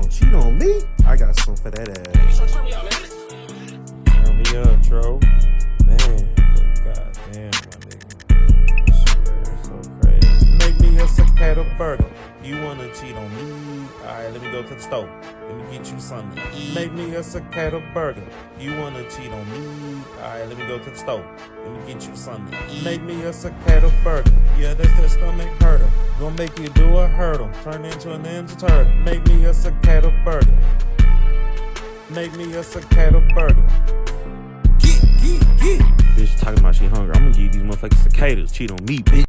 gon' cheat on me? I got some for that ass. Turn me up, Tro. Man, goddamn, my nigga. Swear, it's so crazy. Make me a cicada burger. You wanna cheat on me? Alright, let me go to the stove. Let me get you something to eat. Make me a cicada burger. You wanna cheat on me? Alright, let me go to the stove. Let me get you something to eat. Make me a cicada burger. Yeah, that's that stomach hurter. Gonna make you do a hurdle. Turn into a ninja turtle. Make me a cicada burger. Make me a cicada burger. Bitch talking about she hungry. I'm gonna give these motherfuckers cicadas. Cheat on me, bitch.